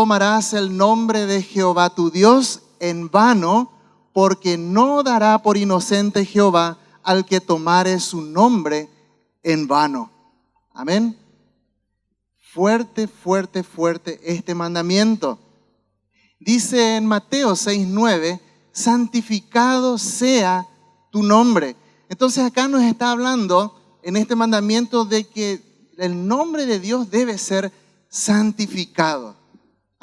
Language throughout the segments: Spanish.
tomarás el nombre de Jehová tu Dios en vano, porque no dará por inocente Jehová al que tomare su nombre en vano. Amén. Fuerte, fuerte, fuerte este mandamiento. Dice en Mateo 6:9, santificado sea tu nombre. Entonces acá nos está hablando en este mandamiento de que el nombre de Dios debe ser santificado.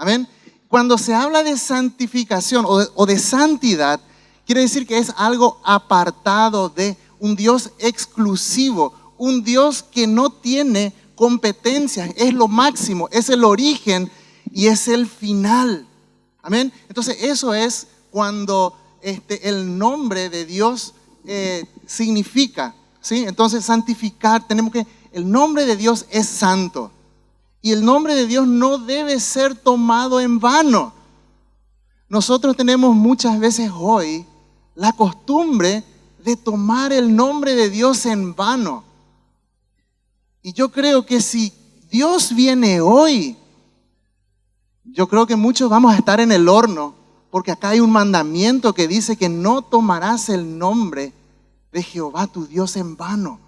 Amén. Cuando se habla de santificación o de santidad, quiere decir que es algo apartado de un Dios exclusivo, un Dios que no tiene competencias, es lo máximo, es el origen y es el final. Amén. Entonces eso es cuando el nombre de Dios significa, ¿sí? Entonces santificar, el nombre de Dios es santo y el nombre de Dios no debe ser tomado en vano. Nosotros tenemos muchas veces hoy la costumbre de tomar el nombre de Dios en vano. Y yo creo que si Dios viene hoy, yo creo que muchos vamos a estar en el horno, porque acá hay un mandamiento que dice que no tomarás el nombre de Jehová tu Dios en vano.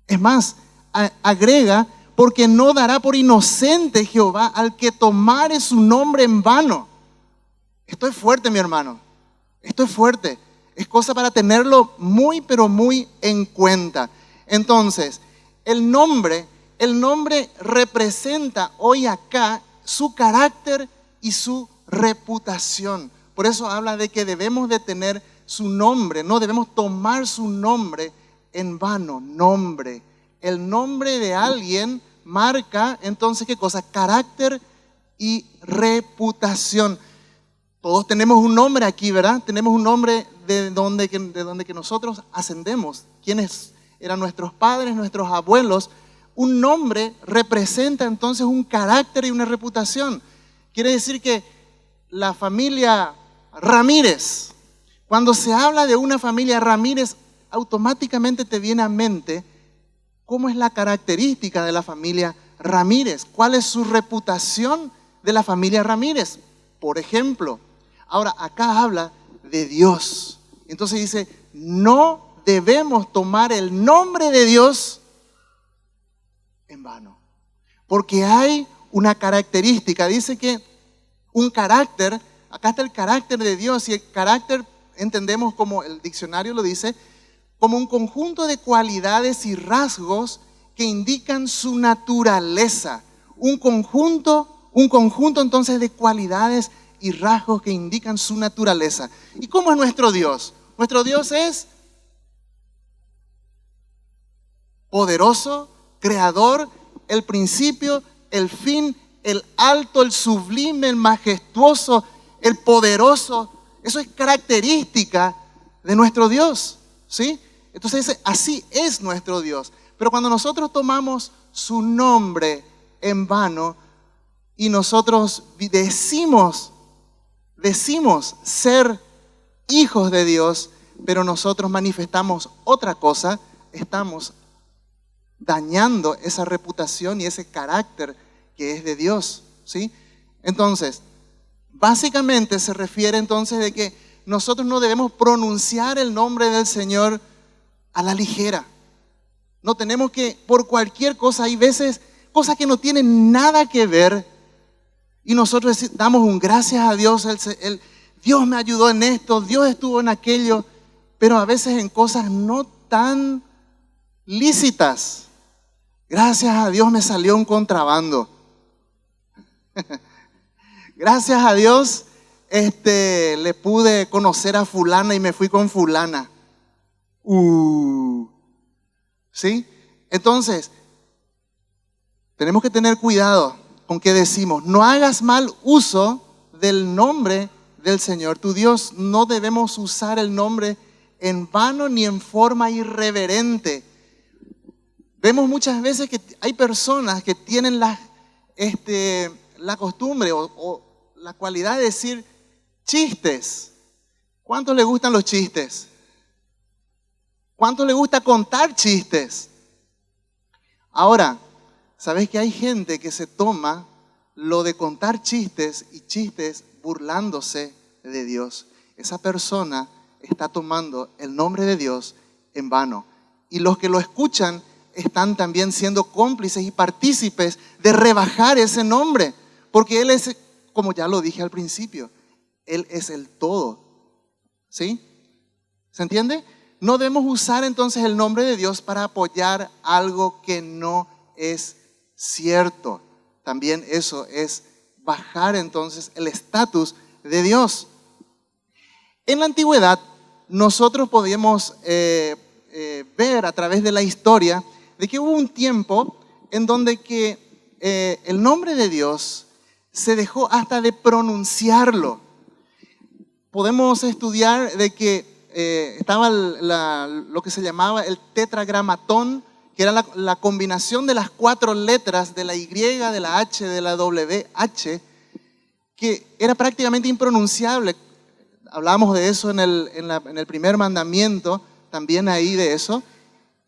Es más, agrega, porque no dará por inocente Jehová al que tomare su nombre en vano. Esto es fuerte, mi hermano. Esto es fuerte. Es cosa para tenerlo muy, pero muy en cuenta. Entonces, el nombre representa hoy acá su carácter y su reputación. Por eso habla de que debemos de tener su nombre, no debemos tomar su nombre en vano. Nombre. El nombre de alguien marca entonces ¿qué cosa? Carácter y reputación. Todos tenemos un nombre aquí, ¿verdad? Tenemos un nombre de donde que nosotros ascendemos. ¿Quiénes eran nuestros padres, nuestros abuelos? Un nombre representa entonces un carácter y una reputación. Quiere decir que la familia Ramírez, cuando se habla de una familia Ramírez, automáticamente te viene a mente cómo es la característica de la familia Ramírez, cuál es su reputación de la familia Ramírez. Por ejemplo, ahora acá habla de Dios. Entonces dice, no debemos tomar el nombre de Dios en vano. Porque hay una característica, dice que un carácter, acá está el carácter de Dios y el carácter entendemos como el diccionario lo dice, como un conjunto de cualidades y rasgos que indican su naturaleza. Un conjunto entonces de cualidades y rasgos que indican su naturaleza. ¿Y cómo es nuestro Dios? Nuestro Dios es poderoso, creador, el principio, el fin, el alto, el sublime, el majestuoso, el poderoso. Eso es característica de nuestro Dios, ¿sí? Entonces dice, así es nuestro Dios. Pero cuando nosotros tomamos su nombre en vano y nosotros decimos ser hijos de Dios, pero nosotros manifestamos otra cosa, estamos dañando esa reputación y ese carácter que es de Dios, ¿sí? Entonces, básicamente se refiere entonces de que nosotros no debemos pronunciar el nombre del Señor a la ligera. No tenemos que, por cualquier cosa, hay veces cosas que no tienen nada que ver y nosotros damos un gracias a Dios, Dios me ayudó en esto, Dios estuvo en aquello, pero a veces en cosas no tan lícitas. Gracias a Dios me salió un contrabando. Gracias a Dios le pude conocer a fulana y me fui con fulana. ¿Sí? Entonces, tenemos que tener cuidado con qué decimos. No hagas mal uso del nombre del Señor tu Dios. No debemos usar el nombre en vano ni en forma irreverente. Vemos muchas veces que hay personas que tienen la costumbre o la cualidad de decir chistes. ¿Cuántos les gustan los chistes? ¿Cuántos les gusta contar chistes? Ahora, ¿sabes que hay gente que se toma lo de contar chistes y chistes burlándose de Dios. Esa persona está tomando el nombre de Dios en vano. Y los que lo escuchan están también siendo cómplices y partícipes de rebajar ese nombre. Porque Él es, como ya lo dije al principio, Él es el todo. ¿Sí? ¿Se entiende? No debemos usar entonces el nombre de Dios para apoyar algo que no es cierto. También eso es bajar entonces el estatus de Dios. En la antigüedad, nosotros podíamos ver a través de la historia de que hubo un tiempo en donde que el nombre de Dios se dejó hasta de pronunciarlo. Podemos estudiar de que estaba lo que se llamaba el tetragramatón, que era la combinación de las 4 letras de la Y, de la H, de la WH, que era prácticamente impronunciable. Hablamos de eso en el primer mandamiento, también ahí de eso,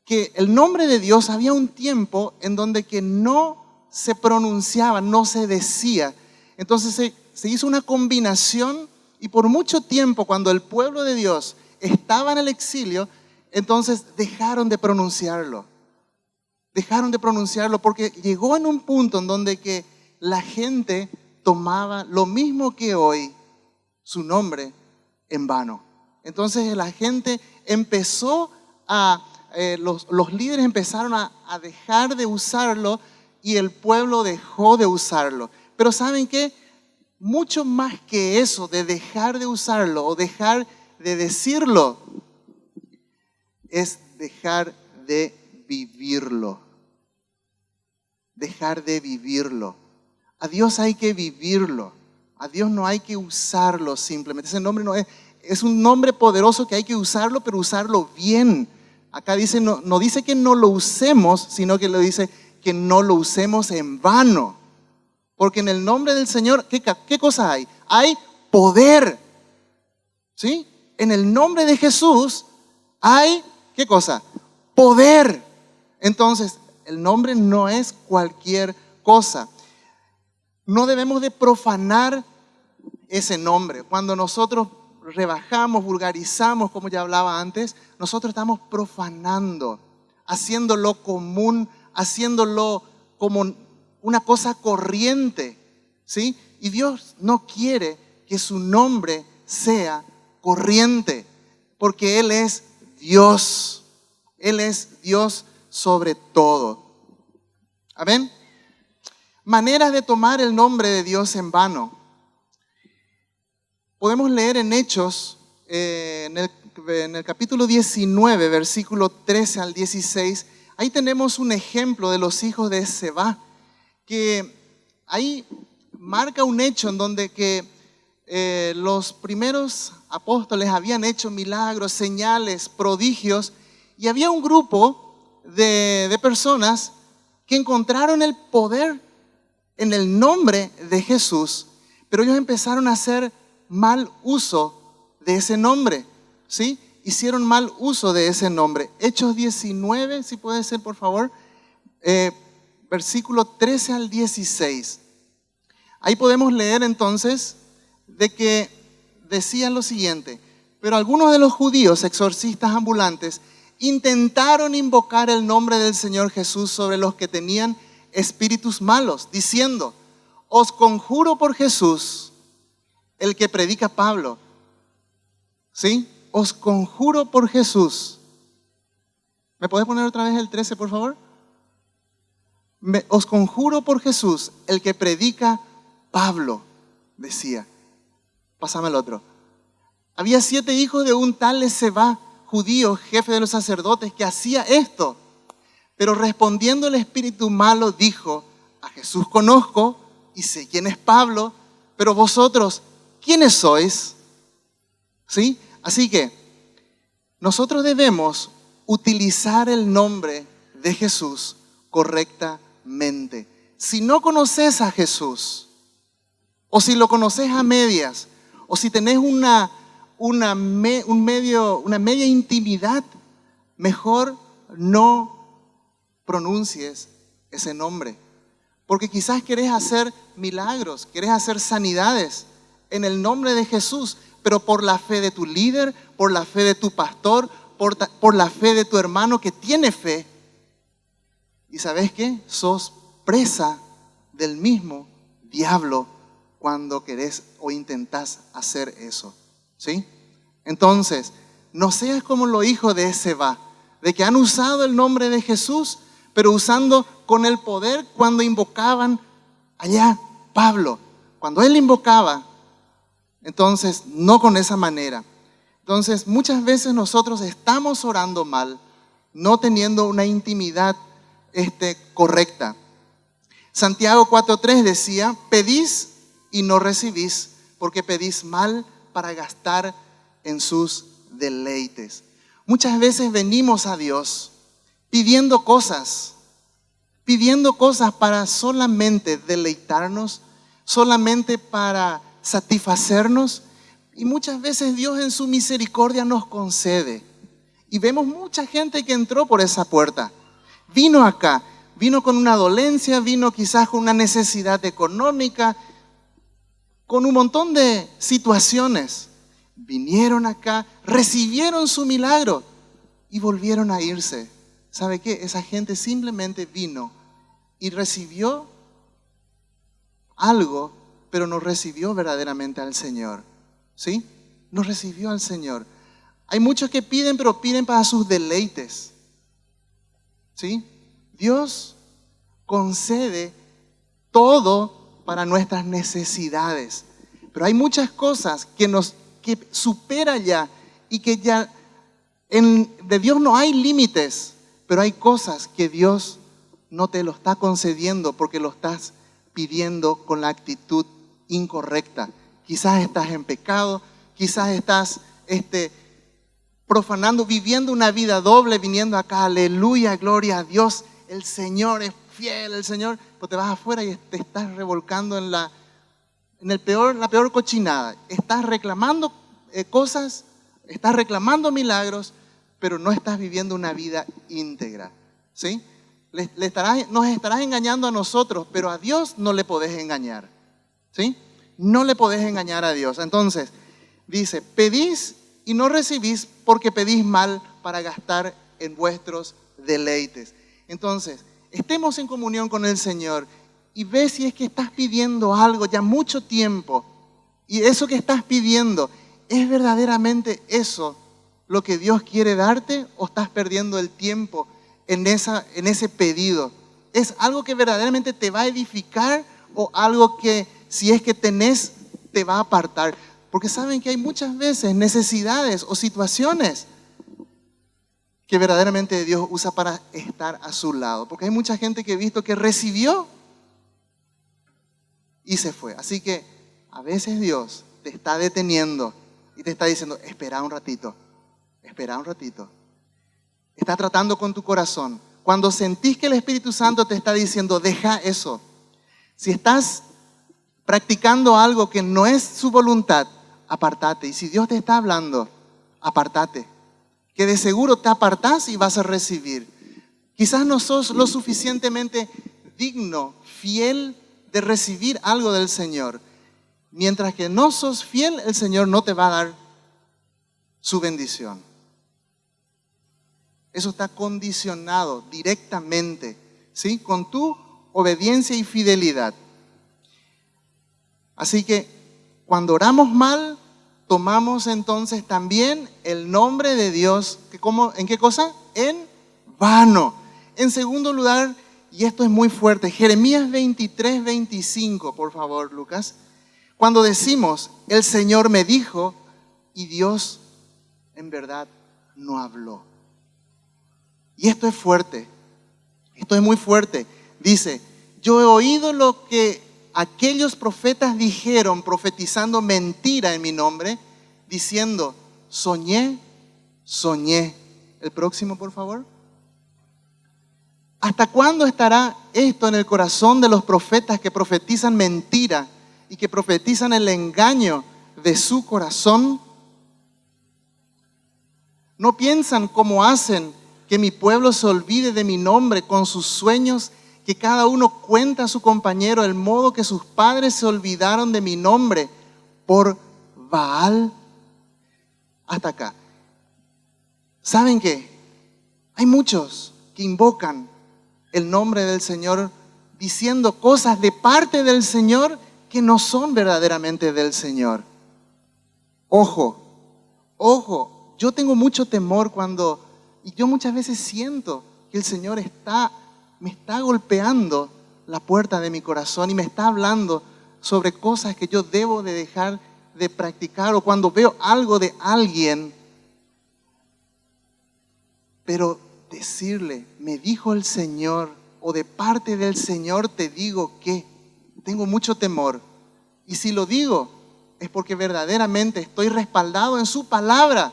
que el nombre de Dios había un tiempo en donde que no se pronunciaba, no se decía. Entonces se hizo una combinación y por mucho tiempo cuando el pueblo de Dios estaba en el exilio, entonces dejaron de pronunciarlo. Dejaron de pronunciarlo porque llegó en un punto en donde que la gente tomaba lo mismo que hoy, su nombre, en vano. Entonces la gente empezó los líderes empezaron a dejar de usarlo y el pueblo dejó de usarlo. Pero ¿saben qué? Mucho más que eso de dejar de usarlo o dejar de decirlo, es dejar de vivirlo. Dejar de vivirlo. A Dios hay que vivirlo. A Dios no hay que usarlo simplemente. Ese nombre no es un nombre poderoso que hay que usarlo, pero usarlo bien. Acá dice, no dice que no lo usemos, sino que lo dice que no lo usemos en vano. Porque en el nombre del Señor, ¿qué cosa hay? Hay poder. ¿Sí? En el nombre de Jesús hay, ¿qué cosa? Poder. Entonces, el nombre no es cualquier cosa. No debemos de profanar ese nombre. Cuando nosotros rebajamos, vulgarizamos, como ya hablaba antes, nosotros estamos profanando, haciéndolo común, haciéndolo como una cosa corriente, ¿sí? Y Dios no quiere que su nombre sea corriente, porque Él es Dios. Él es Dios sobre todo. ¿Amén? Maneras de tomar el nombre de Dios en vano. Podemos leer en Hechos, en el capítulo 19, versículo 13 al 16. Ahí tenemos un ejemplo de los hijos de Seba, que ahí marca un hecho en donde que los primeros apóstoles habían hecho milagros, señales, prodigios, y había un grupo de personas que encontraron el poder en el nombre de Jesús, pero ellos empezaron a hacer mal uso de ese nombre, ¿sí? Hicieron mal uso de ese nombre. Hechos 19, si puede ser, por favor, versículo 13 al 16. Ahí podemos leer entonces de que decían lo siguiente: pero algunos de los judíos, exorcistas ambulantes, intentaron invocar el nombre del Señor Jesús sobre los que tenían espíritus malos, diciendo: os conjuro por Jesús, el que predica Pablo. ¿Sí? Os conjuro por Jesús. ¿Me puedes poner otra vez el 13, por favor? Os conjuro por Jesús, el que predica Pablo, decía. Pásame el otro. Había 7 hijos de un tal Seba, judío, jefe de los sacerdotes, que hacía esto. Pero respondiendo el espíritu malo, dijo: a Jesús conozco y sé quién es Pablo, pero vosotros, ¿quiénes sois? ¿Sí? Así que nosotros debemos utilizar el nombre de Jesús correctamente. Si no conoces a Jesús, o si lo conoces a medias, o si tenés una media intimidad, mejor no pronuncies ese nombre. Porque quizás querés hacer milagros, querés hacer sanidades en el nombre de Jesús, pero por la fe de tu líder, por la fe de tu pastor, por la fe de tu hermano que tiene fe. ¿Y sabes qué? Sos presa del mismo diablo cuando querés o intentás hacer eso, ¿sí? Entonces, no seas como los hijos de Esceva, de que han usado el nombre de Jesús, pero usando con el poder cuando invocaban allá Pablo. Cuando él invocaba, entonces no con esa manera. Entonces, muchas veces nosotros estamos orando mal, no teniendo una intimidad correcta. Santiago 4:3 decía, pedís y no recibís, porque pedís mal para gastar en sus deleites. Muchas veces venimos a Dios pidiendo cosas para solamente deleitarnos, solamente para satisfacernos, y muchas veces Dios en su misericordia nos concede. Y vemos mucha gente que entró por esa puerta, vino acá, vino con una dolencia, vino quizás con una necesidad económica, con un montón de situaciones. Vinieron acá, recibieron su milagro y volvieron a irse. ¿Sabe qué? Esa gente simplemente vino y recibió algo, pero no recibió verdaderamente al Señor. ¿Sí? No recibió al Señor. Hay muchos que piden, pero piden para sus deleites. ¿Sí? Dios concede todo para nuestras necesidades, pero hay muchas cosas que supera ya, y que ya de Dios no hay límites, pero hay cosas que Dios no te lo está concediendo porque lo estás pidiendo con la actitud incorrecta. Quizás estás en pecado, quizás estás profanando, viviendo una vida doble, viniendo acá, aleluya, gloria a Dios, el Señor es fiel, el Señor, pero te vas afuera y te estás revolcando en la peor cochinada. Estás reclamando cosas, estás reclamando milagros, pero no estás viviendo una vida íntegra, ¿sí? Nos estarás engañando a nosotros, pero a Dios no le podés engañar, ¿sí? No le podés engañar a Dios. Entonces, dice, pedís y no recibís porque pedís mal para gastar en vuestros deleites. Entonces, estemos en comunión con el Señor y ve si es que estás pidiendo algo ya mucho tiempo y eso que estás pidiendo, ¿es verdaderamente eso lo que Dios quiere darte o estás perdiendo el tiempo en ese pedido? ¿Es algo que verdaderamente te va a edificar o algo que si es que tenés te va a apartar? Porque saben que hay muchas veces necesidades o situaciones que verdaderamente Dios usa para estar a su lado. Porque hay mucha gente que he visto que recibió y se fue. Así que a veces Dios te está deteniendo y te está diciendo, espera un ratito, espera un ratito. Está tratando con tu corazón. Cuando sentís que el Espíritu Santo te está diciendo, deja eso. Si estás practicando algo que no es su voluntad, apartate. Y si Dios te está hablando, apartate. Que de seguro te apartás y vas a recibir. Quizás no sos lo suficientemente digno, fiel de recibir algo del Señor. Mientras que no sos fiel, el Señor no te va a dar su bendición. Eso está condicionado directamente, ¿sí? Con tu obediencia y fidelidad. Así que cuando oramos mal, tomamos entonces también el nombre de Dios. ¿En qué cosa? En vano. En segundo lugar, y esto es muy fuerte, Jeremías 23:25, por favor, Lucas. Cuando decimos, el Señor me dijo, y Dios en verdad no habló. Y esto es fuerte, esto es muy fuerte. Dice, yo he oído lo que aquellos profetas dijeron, profetizando mentira en mi nombre, diciendo, soñé. El próximo, por favor. ¿Hasta cuándo estará esto en el corazón de los profetas que profetizan mentira y que profetizan el engaño de su corazón? ¿No piensan como hacen que mi pueblo se olvide de mi nombre con sus sueños que cada uno cuenta a su compañero el modo que sus padres se olvidaron de mi nombre por Baal. Hasta acá. ¿Saben qué? Hay muchos que invocan el nombre del Señor diciendo cosas de parte del Señor que no son verdaderamente del Señor. Ojo, ojo, yo tengo mucho temor y yo muchas veces siento que el Señor me está golpeando la puerta de mi corazón y me está hablando sobre cosas que yo debo de dejar de practicar, o cuando veo algo de alguien, pero decirle, me dijo el Señor, o de parte del Señor te digo que tengo mucho temor. Y si lo digo, es porque verdaderamente estoy respaldado en su palabra,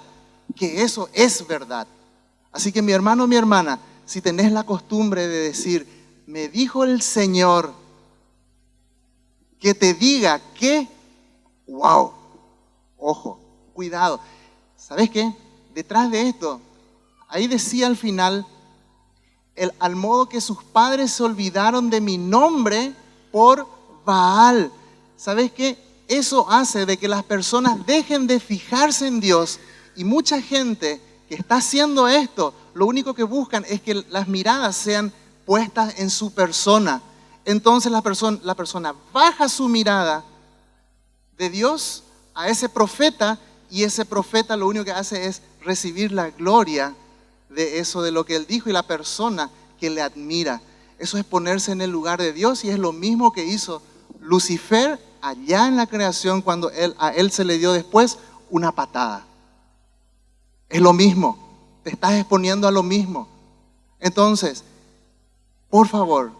que eso es verdad. Así que mi hermano, mi hermana, si tenés la costumbre de decir, me dijo el Señor, que te diga que, wow, ojo, cuidado. ¿Sabes qué? Detrás de esto, ahí decía al final, al modo que sus padres se olvidaron de mi nombre por Baal. ¿Sabes qué? Eso hace de que las personas dejen de fijarse en Dios, y mucha gente que está haciendo esto, lo único que buscan es que las miradas sean puestas en su persona. Entonces la persona baja su mirada de Dios a ese profeta, y ese profeta lo único que hace es recibir la gloria de eso, de lo que él dijo, y la persona que le admira. Eso es ponerse en el lugar de Dios, y es lo mismo que hizo Lucifer allá en la creación cuando a él se le dio después una patada. Es lo mismo, te estás exponiendo a lo mismo. Entonces, por favor,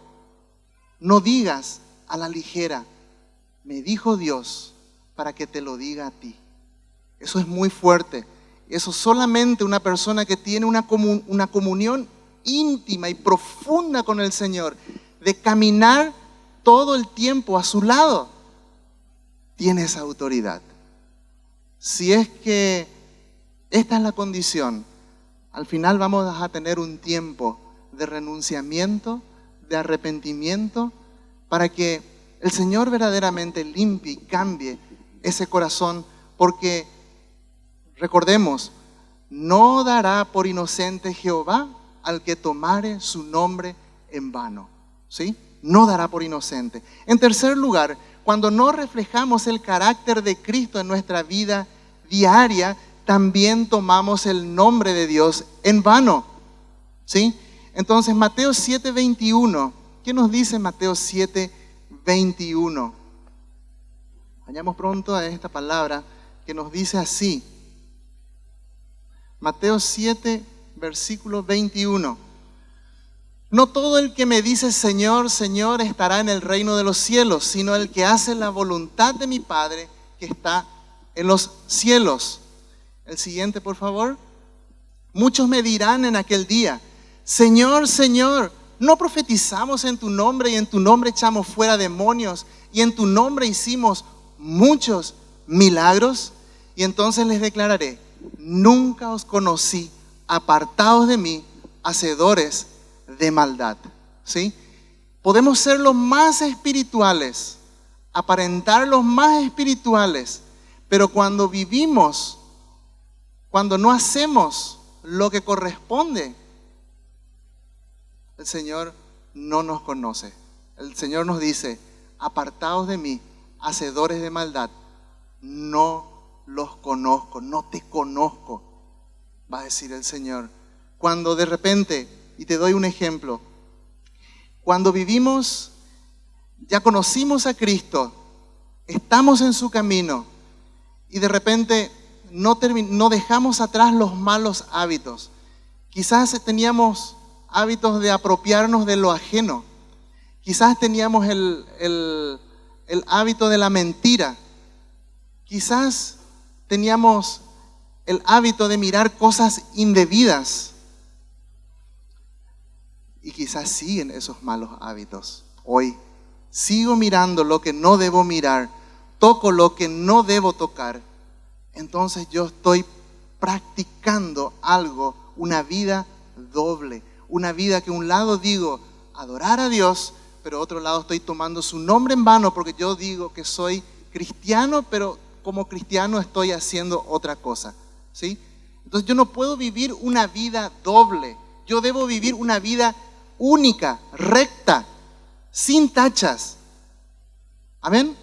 no digas a la ligera, me dijo Dios para que te lo diga a ti. Eso es muy fuerte. Eso solamente una persona que tiene una comunión íntima y profunda con el Señor, de caminar todo el tiempo a su lado, tiene esa autoridad. Si es que esta es la condición, al final vamos a tener un tiempo de renunciamiento, de arrepentimiento, para que el Señor verdaderamente limpie y cambie ese corazón, porque recordemos, no dará por inocente Jehová al que tomare su nombre en vano. ¿Sí? No dará por inocente. En tercer lugar, cuando no reflejamos el carácter de Cristo en nuestra vida diaria, también tomamos el nombre de Dios en vano. ¿Sí? Entonces, Mateo 7:21. ¿Qué nos dice Mateo 7:21? Vayamos pronto a esta palabra que nos dice así. Mateo 7, versículo 21. No todo el que me dice Señor, Señor estará en el reino de los cielos, sino el que hace la voluntad de mi Padre que está en los cielos. El siguiente, por favor. Muchos me dirán en aquel día, Señor, Señor, ¿no profetizamos en tu nombre y en tu nombre echamos fuera demonios y en tu nombre hicimos muchos milagros? Y entonces les declararé, nunca os conocí, apartados de mí, hacedores de maldad. ¿Sí? Podemos ser los más espirituales, aparentar los más espirituales, pero cuando vivimos, cuando no hacemos lo que corresponde, el Señor no nos conoce. El Señor nos dice, apartados de mí, hacedores de maldad, no los conozco, no te conozco, va a decir el Señor. Cuando de repente, y te doy un ejemplo, cuando vivimos, ya conocimos a Cristo, estamos en su camino, y de repente no dejamos atrás los malos hábitos. Quizás teníamos hábitos de apropiarnos de lo ajeno. Quizás teníamos el hábito de la mentira. Quizás teníamos el hábito de mirar cosas indebidas. Y quizás siguen esos malos hábitos. Hoy sigo mirando lo que no debo mirar, toco lo que no debo tocar. Entonces yo estoy practicando algo, una vida doble. Una vida que un lado digo, adorar a Dios, pero por otro lado estoy tomando su nombre en vano porque yo digo que soy cristiano, pero como cristiano estoy haciendo otra cosa, ¿sí? Entonces yo no puedo vivir una vida doble. Yo debo vivir una vida única, recta, sin tachas. Amén.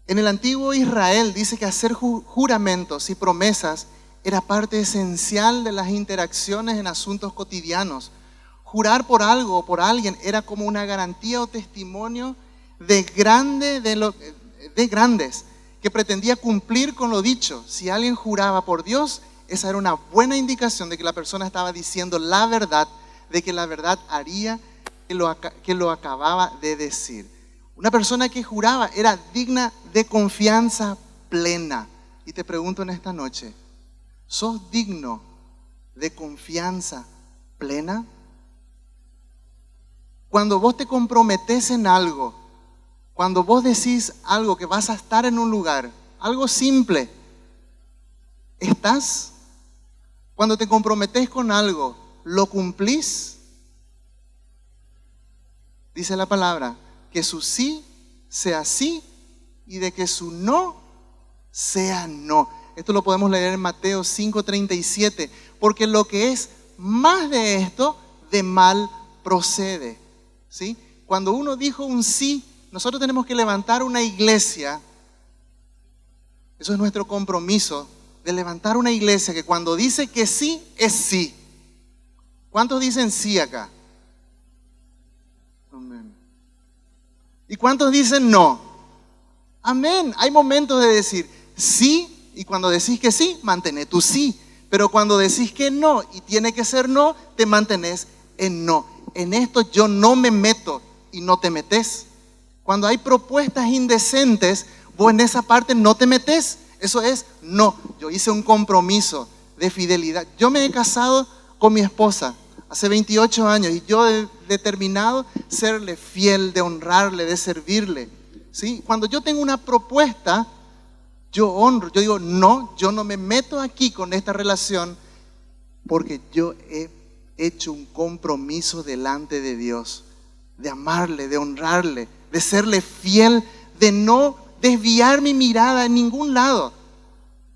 En el antiguo Israel dice que hacer juramentos y promesas era parte esencial de las interacciones en asuntos cotidianos. Jurar por algo o por alguien era como una garantía o testimonio de grandes que pretendía cumplir con lo dicho. Si alguien juraba por Dios, esa era una buena indicación de que la persona estaba diciendo la verdad, de que la verdad haría que lo acababa de decir. Una persona que juraba era digna de confianza plena. Y te pregunto en esta noche, ¿sos digno de confianza plena? Cuando vos te comprometés en algo, cuando vos decís algo que vas a estar en un lugar, algo simple, ¿estás? Cuando te comprometés con algo, ¿lo cumplís? Dice la palabra, que su sí sea sí y de que su no sea no. Esto lo podemos leer en Mateo 5:37, porque lo que es más de esto, de mal procede. ¿Sí? Cuando uno dijo un sí, nosotros tenemos que levantar una iglesia. Eso es nuestro compromiso, de levantar una iglesia que cuando dice que sí, es sí. ¿Cuántos dicen sí acá? Amén. ¿Y cuántos dicen no? Amén. Hay momentos de decir sí, y cuando decís que sí, mantenés tu sí. Pero cuando decís que no y tiene que ser no, te mantenés en no. En esto yo no me meto y no te metes. Cuando hay propuestas indecentes, vos en esa parte no te metes. Eso es no. Yo hice un compromiso de fidelidad. Yo me he casado con mi esposa hace 28 años y yo he determinado serle fiel, de honrarle, de servirle. ¿Sí? Cuando yo tengo una propuesta, yo honro, yo digo, no, yo no me meto aquí con esta relación porque yo he hecho un compromiso delante de Dios, de amarle, de honrarle, de serle fiel, de no desviar mi mirada en ningún lado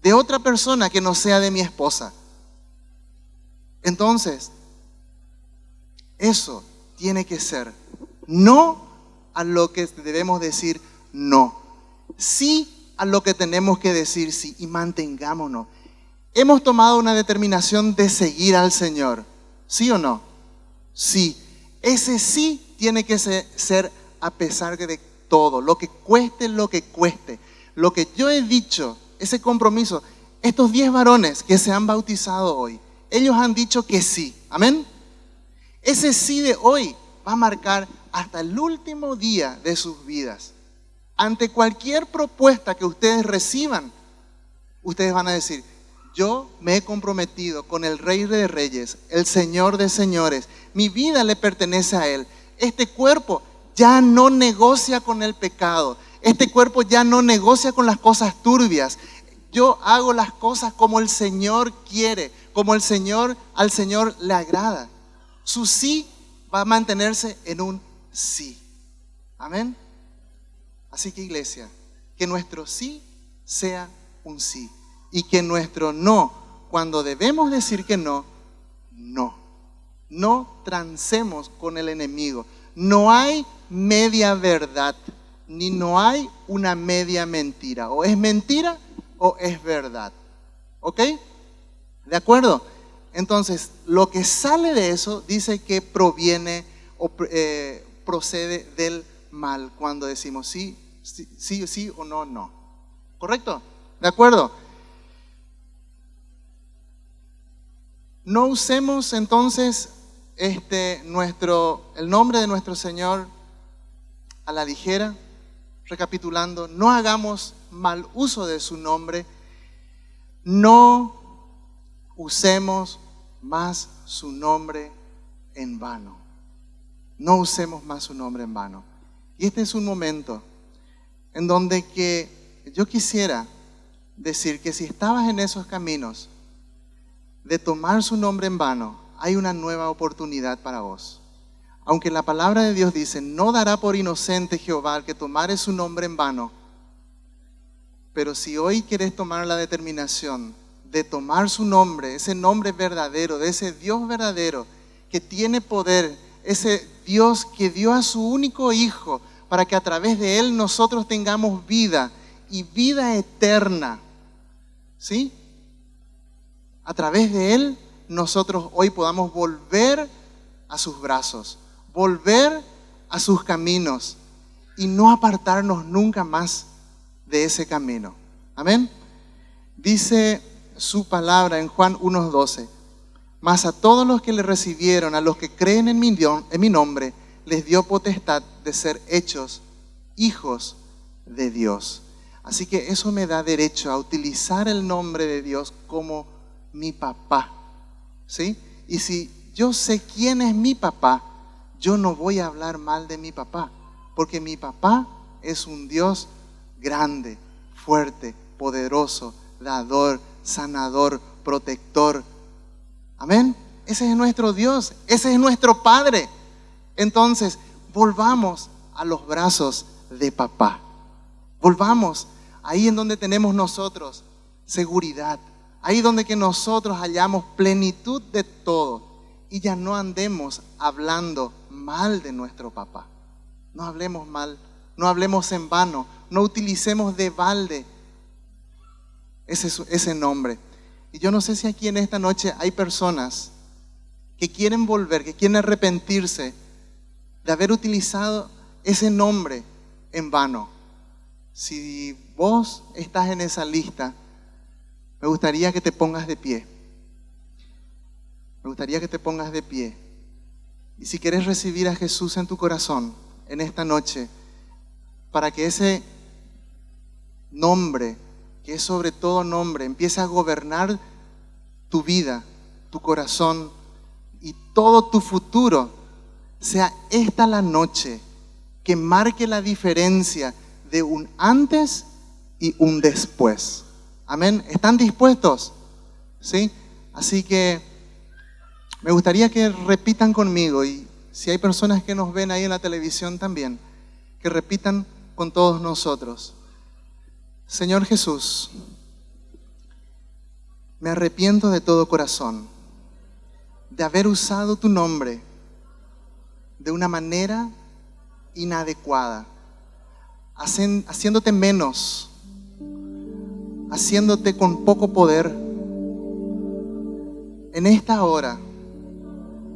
de otra persona que no sea de mi esposa. Entonces, eso tiene que ser no a lo que debemos decir no, sí a lo que tenemos que decir sí, y mantengámonos. Hemos tomado una determinación de seguir al Señor, ¿sí o no? Sí. Ese sí tiene que ser a pesar de todo, lo que cueste, lo que cueste. Lo que yo he dicho, ese compromiso, estos 10 varones que se han bautizado hoy, ellos han dicho que sí, amén. Ese sí de hoy va a marcar hasta el último día de sus vidas. Ante cualquier propuesta que ustedes reciban, ustedes van a decir, yo me he comprometido con el Rey de Reyes, el Señor de Señores. Mi vida le pertenece a Él. Este cuerpo ya no negocia con el pecado. Este cuerpo ya no negocia con las cosas turbias. Yo hago las cosas como el Señor quiere, como al Señor le agrada. Su sí va a mantenerse en un sí. Amén. Así que, iglesia, que nuestro sí sea un sí. Y que nuestro no, cuando debemos decir que no, no. No transemos con el enemigo. No hay media verdad, ni no hay una media mentira. O es mentira o es verdad. ¿Ok? ¿De acuerdo? Entonces, lo que sale de eso dice que proviene o procede del mal. Cuando decimos sí, sí, sí, sí o no, no. ¿Correcto? ¿De acuerdo? No usemos entonces el nombre de nuestro Señor a la ligera. Recapitulando, no hagamos mal uso de su nombre. No usemos más su nombre en vano. No usemos más su nombre en vano. Y este es un momento en donde que yo quisiera decir que si estabas en esos caminos de tomar su nombre en vano, hay una nueva oportunidad para vos. Aunque la palabra de Dios dice, no dará por inocente Jehová al que tomare su nombre en vano. Pero si hoy quieres tomar la determinación de tomar su nombre, ese nombre verdadero, de ese Dios verdadero que tiene poder, ese Dios que dio a su único Hijo para que a través de Él nosotros tengamos vida y vida eterna, ¿sí? A través de Él nosotros hoy podamos volver a sus brazos, volver a sus caminos y no apartarnos nunca más de ese camino. Amén. Dice su palabra en Juan 1:12. Mas a todos los que le recibieron, a los que creen en mi nombre, les dio potestad de ser hechos hijos de Dios. Así que eso me da derecho a utilizar el nombre de Dios como mi papá, ¿sí? Y si yo sé quién es mi papá, yo no voy a hablar mal de mi papá, porque mi papá es un Dios grande, fuerte, poderoso, dador, sanador, protector. Amén. Ese es nuestro Dios, ese es nuestro Padre. Entonces, volvamos a los brazos de papá. Volvamos ahí en donde tenemos nosotros seguridad, ahí donde que nosotros hallamos plenitud de todo y ya no andemos hablando mal de nuestro papá. No hablemos mal, no hablemos en vano, no utilicemos de balde ese nombre. Y yo no sé si aquí en esta noche hay personas que quieren volver, que quieren arrepentirse de haber utilizado ese nombre en vano. Si vos estás en esa lista, me gustaría que te pongas de pie. Me gustaría que te pongas de pie. Y si quieres recibir a Jesús en tu corazón en esta noche, para que ese nombre, que es sobre todo nombre, empiece a gobernar tu vida, tu corazón y todo tu futuro, sea esta la noche que marque la diferencia de un antes y un después. Amén. ¿Están dispuestos? ¿Sí? Así que me gustaría que repitan conmigo, y si hay personas que nos ven ahí en la televisión también, que repitan con todos nosotros. Señor Jesús, me arrepiento de todo corazón de haber usado tu nombre de una manera inadecuada, haciéndote menos, haciéndote con poco poder. En esta hora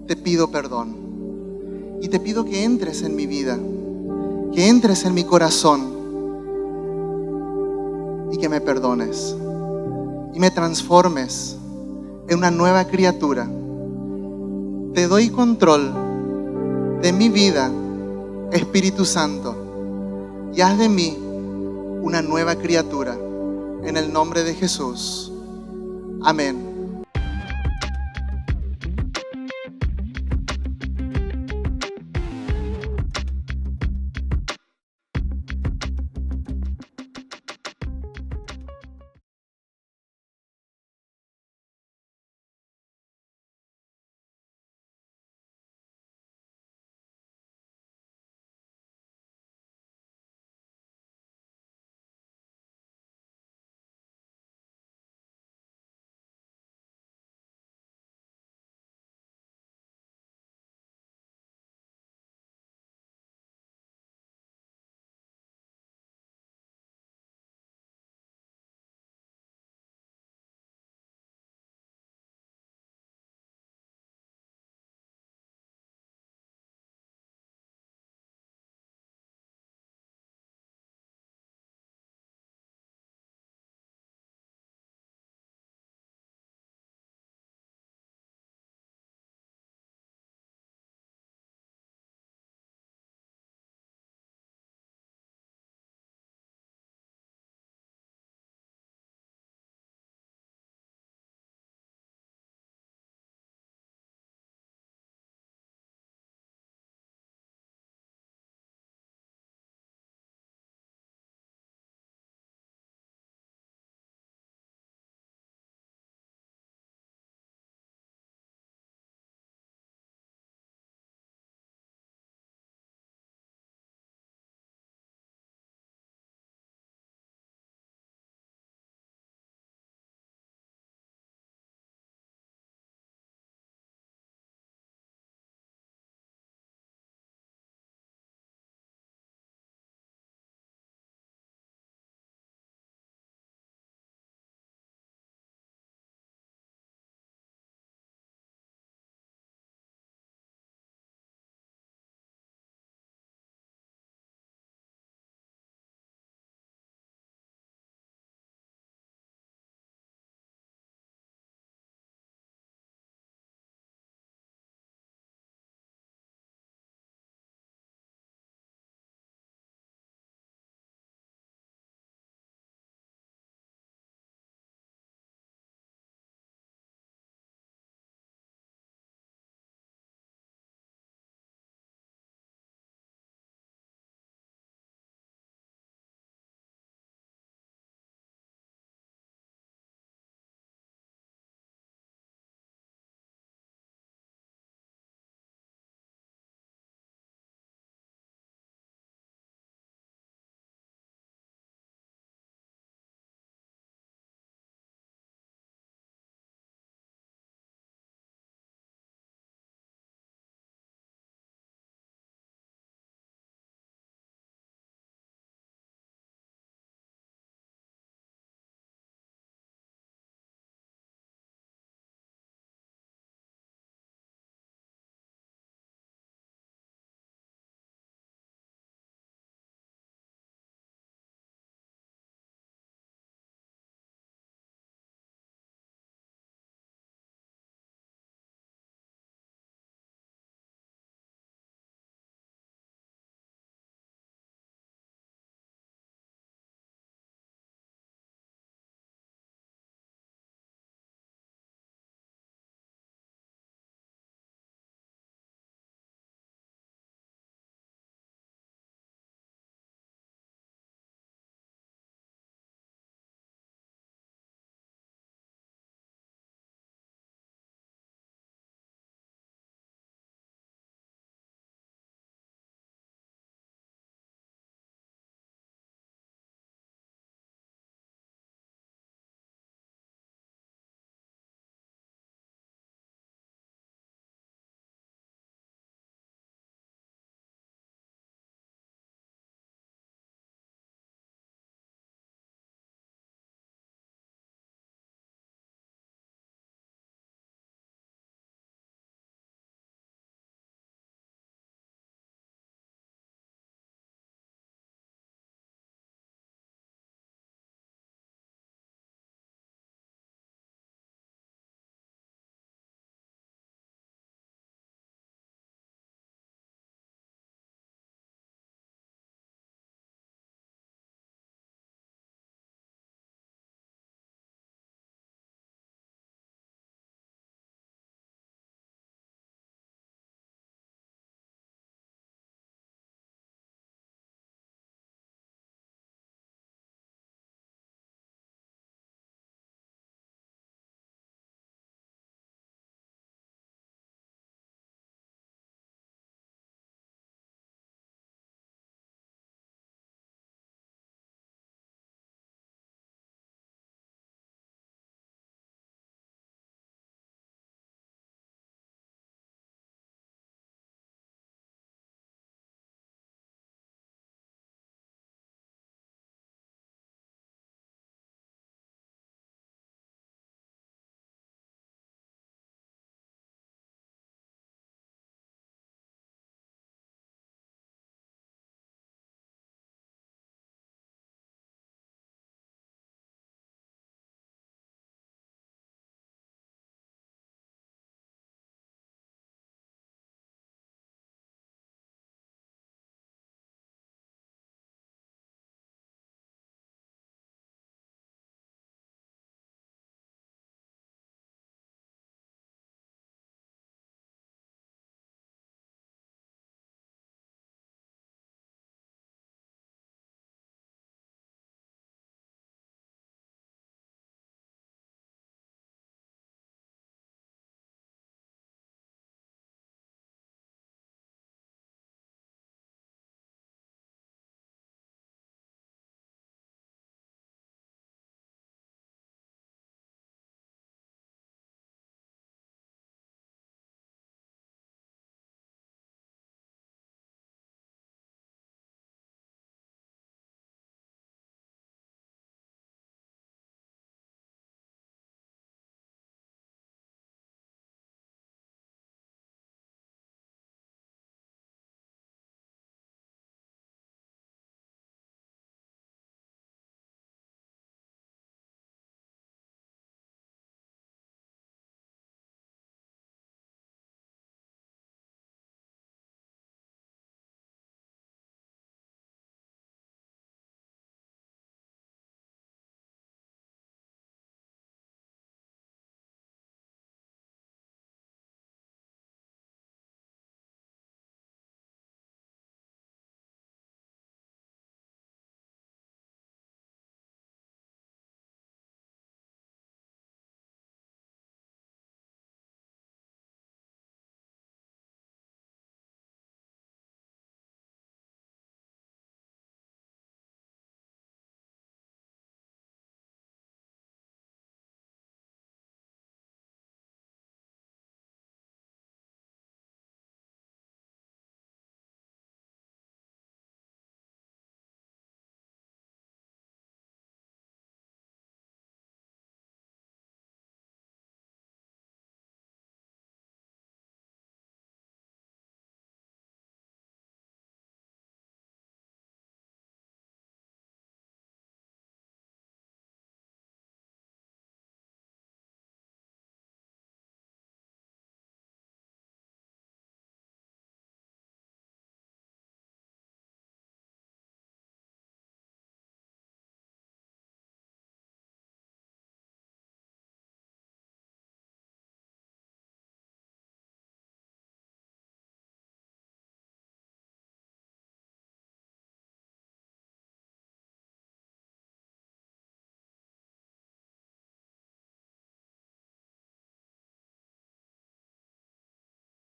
te pido perdón y te pido que entres en mi vida, que entres en mi corazón y que me perdones y me transformes en una nueva criatura. Te doy control de mi vida, Espíritu Santo, y haz de mí una nueva criatura en el nombre de Jesús. Amén.